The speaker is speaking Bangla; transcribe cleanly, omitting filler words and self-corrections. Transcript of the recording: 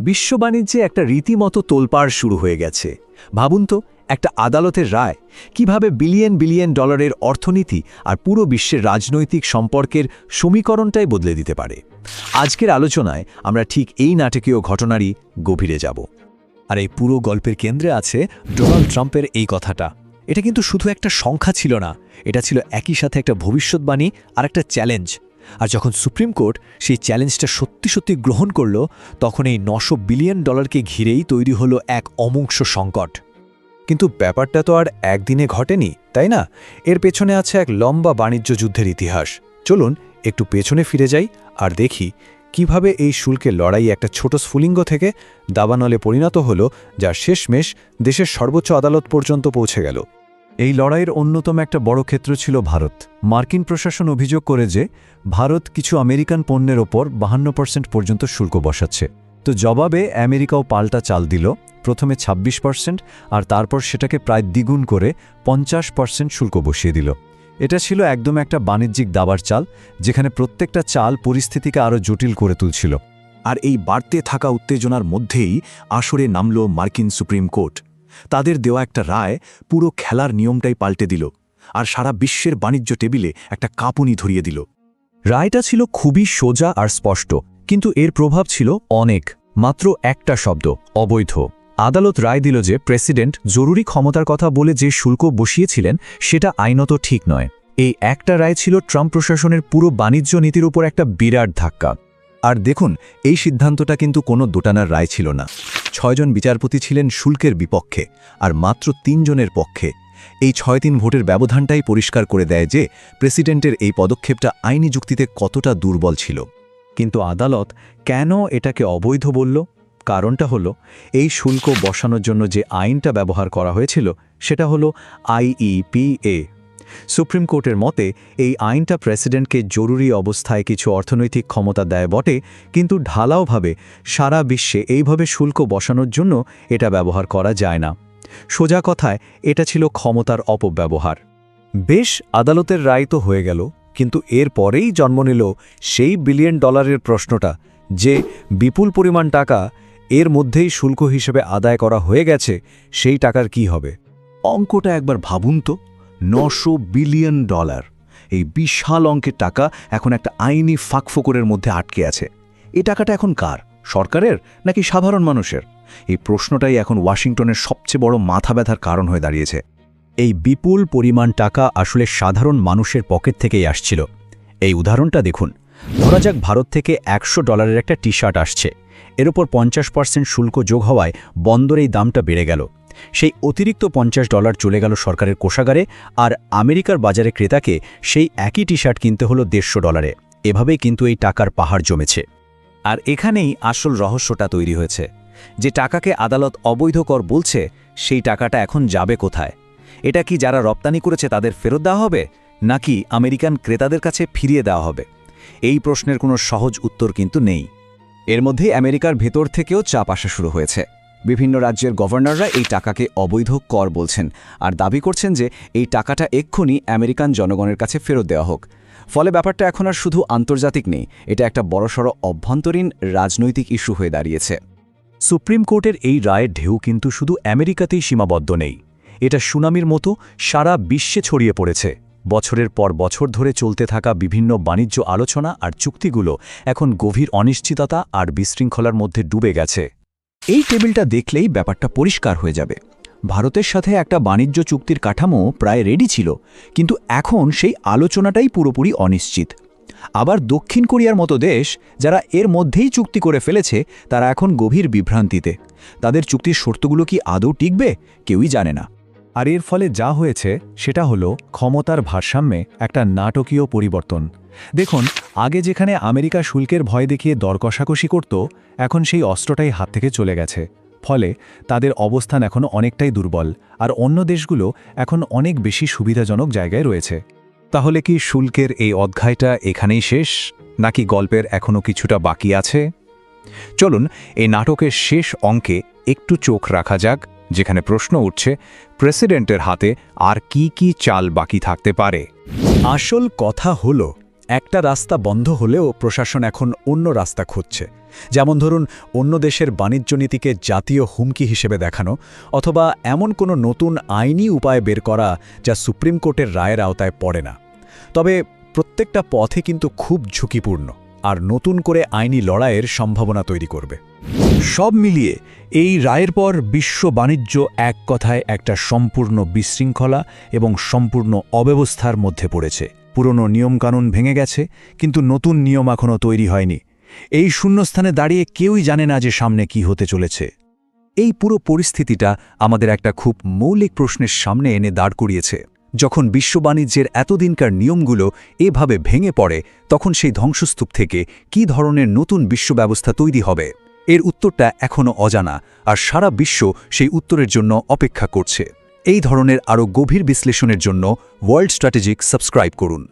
বিশ্ব বাণিজ্যে একটা রীতিমতো তোলপাড় শুরু হয়ে গেছে। ভাবুন তো, একটা আদালতের রায় কিভাবে বিলিয়ন বিলিয়ন ডলারের অর্থনীতি আর পুরো বিশ্বের রাজনৈতিক সম্পর্কের সমীকরণটাই বদলে দিতে পারে। আজকের আলোচনায় আমরা ঠিক এই নাটকীয় ঘটনারই গভীরে যাব। আর এই পুরো গল্পের কেন্দ্রে আছে ডোনাল্ড ট্রাম্পের এই কথাটা। এটা কিন্তু শুধু একটা সংখ্যা ছিল না, এটা ছিল একই সাথে একটা ভবিষ্যৎবাণী আর একটা চ্যালেঞ্জ। আর যখন সুপ্রিম কোর্ট সেই চ্যালেঞ্জটা সত্যি সত্যি গ্রহণ করল, তখন এই 900 বিলিয়ন ডলারকে ঘিরেই তৈরি হলো এক অমুংস সংকট। কিন্তু ব্যাপারটা তো আর একদিনে ঘটেনি, তাই না? এর পেছনে আছে এক লম্বা বাণিজ্য যুদ্ধের ইতিহাস। চলুন একটু পেছনে ফিরে যাই আর দেখি কিভাবে এই শুল্কের লড়াই একটা ছোট স্ফুলিঙ্গ থেকে দাবানলে পরিণত হলো, যা শেষমেশ দেশের সর্বোচ্চ আদালত পর্যন্ত পৌঁছে গেল। এই লড়াইয়ের অন্যতম একটা বড় ক্ষেত্র ছিল ভারত। মার্কিন প্রশাসন অভিযোগ করে যে ভারত কিছু আমেরিকান পণ্যের ওপর 52% পর্যন্ত শুল্ক বসাচ্ছে। তো জবাবে আমেরিকাও পাল্টা চাল দিল, প্রথমে 26% আর তারপর সেটাকে প্রায় দ্বিগুণ করে 50% শুল্ক বসিয়ে দিল। এটা ছিল একদম একটা বাণিজ্যিক দাবার চাল, যেখানে প্রত্যেকটা চাল পরিস্থিতিকে আরও জটিল করে তুলছিল। আর এই বাড়তে থাকা উত্তেজনার মধ্যেই আসরে নামল মার্কিন সুপ্রিম কোর্ট। তাদের দেওয়া একটা রায় পুরো খেলার নিয়মটাই পাল্টে দিল আর সারা বিশ্বের বাণিজ্য টেবিলে একটা কাঁপুনি ধরিয়ে দিল। রায়টা ছিল খুবই সোজা আর স্পষ্ট, কিন্তু এর প্রভাব ছিল অনেক। মাত্র একটা শব্দ, অবৈধ। আদালত রায় দিল যে প্রেসিডেন্ট জরুরি ক্ষমতার কথা বলে যে শুল্ক বসিয়েছিলেন সেটা আইনত ঠিক নয়। এই একটা রায় ছিল ট্রাম্প প্রশাসনের পুরো বাণিজ্য নীতির উপর একটা বিরাট ধাক্কা। আর দেখুন, এই সিদ্ধান্তটা কিন্তু কোনো দোটানার রায় ছিল না। 6 জন বিচারপতি ছিলেন শুল্কের বিপক্ষে আর মাত্র 3 জনের পক্ষে। এই 6-3 ভোটের ব্যবধানটাই পরিষ্কার করে দেয় যে প্রেসিডেন্টের এই পদক্ষেপটা আইনি যুক্তিতে কতটা দুর্বল ছিল। কিন্তু আদালত কেন এটাকে অবৈধ বলল? কারণটা হলো, এই শুল্ক বসানোর জন্য যে আইনটা ব্যবহার করা হয়েছিল সেটা হলো IEPA। সুপ্রিম কোর্টের মতে এই আইনটা প্রেসিডেন্টকে জরুরি অবস্থায় কিছু অর্থনৈতিক ক্ষমতা দেয় বটে, কিন্তু ঢালাওভাবে সারা বিশ্বে এইভাবে শুল্ক বসানোর জন্য এটা ব্যবহার করা যায় না। সোজা কথায় এটা ছিল ক্ষমতার অপব্যবহার। বেশ, আদালতের রায় তো হয়ে গেল, কিন্তু এর পরেই জন্ম নিল সেই বিলিয়ন ডলারের প্রশ্নটা, যে বিপুল পরিমাণ টাকা এর মধ্যেই শুল্ক হিসেবে আদায় করা হয়ে গেছে, সেই টাকার কি হবে? অঙ্কটা একবার ভাবুন তো, 900 বিলিয়ন ডলার। এই বিশাল অঙ্কের টাকা এখন একটা আইনি ফাঁকফোকরের মধ্যে আটকে আছে। এই টাকাটা এখন কার? সরকারের নাকি সাধারণ মানুষের? এই প্রশ্নটাই এখন ওয়াশিংটনের সবচেয়ে বড় মাথা ব্যথার কারণ হয়ে দাঁড়িয়েছে। এই বিপুল পরিমাণ টাকা আসলে সাধারণ মানুষের পকেট থেকেই আসছিল। এই উদাহরণটা দেখুন। ধরা যাক ভারত থেকে $100 একটা টি শার্ট আসছে, এর ওপর 50% শুল্ক যোগ হওয়ায় বন্দরে এই দামটা বেড়ে গেল। সেই অতিরিক্ত $50 চলে গেল সরকারের কোষাগারে, আর আমেরিকার বাজারে ক্রেতাকে সেই একই টি শার্ট কিনতে হলো $150। এভাবেই কিন্তু এই টাকার পাহাড় জমেছে। আর এখানেই আসল রহস্যটা তৈরি হয়েছে। যে টাকাকে আদালত অবৈধ কর বলছে, সেই টাকাটা এখন যাবে কোথায়? এটা কি যারা রপ্তানি করেছে তাদের ফেরত দেওয়া হবে, নাকি আমেরিকান ক্রেতাদের কাছে ফিরিয়ে দেওয়া হবে? এই প্রশ্নের কোনো সহজ উত্তর কিন্তু নেই। এর মধ্যে আমেরিকার ভেতর থেকেও চাপ আসা শুরু হয়েছে। বিভিন্ন রাজ্যের গভর্নররা এই টাকাকে অবৈধ কর বলছেন আর দাবি করছেন যে এই টাকাটা এক্ষুনি আমেরিকান জনগণের কাছে ফেরত দেওয়া হোক। ফলে ব্যাপারটা এখন আর শুধু আন্তর্জাতিক নেই, এটা একটা বড়সড় অভ্যন্তরীণ রাজনৈতিক ইস্যু হয়ে দাঁড়িয়েছে। সুপ্রিম কোর্টের এই রায়ের ঢেউ কিন্তু শুধু আমেরিকাতেই সীমাবদ্ধ নেই, এটা সুনামির মতো সারা বিশ্বে ছড়িয়ে পড়েছে। বছরের পর বছর ধরে চলতে থাকা বিভিন্ন বাণিজ্য আলোচনা আর চুক্তিগুলো এখন গভীর অনিশ্চয়তা আর বিশৃঙ্খলার মধ্যে ডুবে গেছে। এই টেবিলটা দেখলেই ব্যাপারটা পরিষ্কার হয়ে যাবে। ভারতের সাথে একটা বাণিজ্য চুক্তির কাঠামো প্রায় রেডি ছিল, কিন্তু এখন সেই আলোচনাটাই পুরোপুরি অনিশ্চিত। আবার দক্ষিণ কোরিয়ার মতো দেশ, যারা এর মধ্যেই চুক্তি করে ফেলেছে, তারা এখন গভীর বিভ্রান্তিতে। তাদের চুক্তির শর্তগুলো কি আদৌ টিকবে, কেউই জানে না। আর এর ফলে যা হয়েছে সেটা হলো ক্ষমতার ভারসাম্যে একটা নাটকীয় পরিবর্তন। দেখুন, আগে যেখানে আমেরিকা শুল্কের ভয় দেখিয়ে দর কষাকষি করত, এখন সেই অস্ত্রটাই হাত থেকে চলে গেছে। ফলে তাদের অবস্থান এখনও অনেকটাই দুর্বল, আর অন্য দেশগুলো এখন অনেক বেশি সুবিধাজনক জায়গায় রয়েছে। তাহলে কি শুল্কের এই অধ্যায়টা এখানেই শেষ, নাকি গল্পের এখনও কিছুটা বাকি আছে? চলুন এই নাটকের শেষ অঙ্কে একটু চোখ রাখা যাক, যেখানে প্রশ্ন উঠছে প্রেসিডেন্টের হাতে আর কি কি চাল বাকি থাকতে পারে। আসল কথা হলো, একটা রাস্তা বন্ধ হলেও প্রশাসন এখন অন্য রাস্তা খুঁজছে, যেমন ধরুন অন্য দেশের বাণিজ্য নীতিকে জাতীয় হুমকি হিসেবে দেখানো, অথবা এমন কোনো নতুন আইনি উপায় বের করা যা সুপ্রিম কোর্টের রায়ের আওতায় পড়ে না। তবে প্রত্যেকটা পথে কিন্তু খুব ঝুঁকিপূর্ণ আর নতুন করে আইনি লড়াইয়ের সম্ভাবনা তৈরি করবে। সব মিলিয়ে এই রায়ের পর বিশ্ব বাণিজ্য এক কথায় একটা সম্পূর্ণ বিশৃঙ্খলা এবং সম্পূর্ণ অব্যবস্থার মধ্যে পড়েছে। পুরনো নিয়মকানুন ভেঙে গেছে, কিন্তু নতুন নিয়ম এখনও তৈরি হয়নি। এই শূন্যস্থানে দাঁড়িয়ে কেউই জানে না যে সামনে কি হতে চলেছে। এই পুরো পরিস্থিতিটা আমাদের একটা খুব মৌলিক প্রশ্নের সামনে এনে দাঁড় করিয়েছে। যখন বিশ্ব বাণিজ্যের এতদিনকার নিয়মগুলো এভাবে ভেঙে পড়ে, তখন সেই ধ্বংসস্তূপ থেকে কী ধরনের নতুন বিশ্ব ব্যবস্থা তৈরি হবে? এর উত্তরটা এখনও অজানা, আর সারা বিশ্ব সেই উত্তরের জন্য অপেক্ষা করছে। এই ধরনের আরও গভীর বিশ্লেষণের জন্য ওয়ার্ল্ড স্ট্র্যাটেজিক সাবস্ক্রাইব করুন।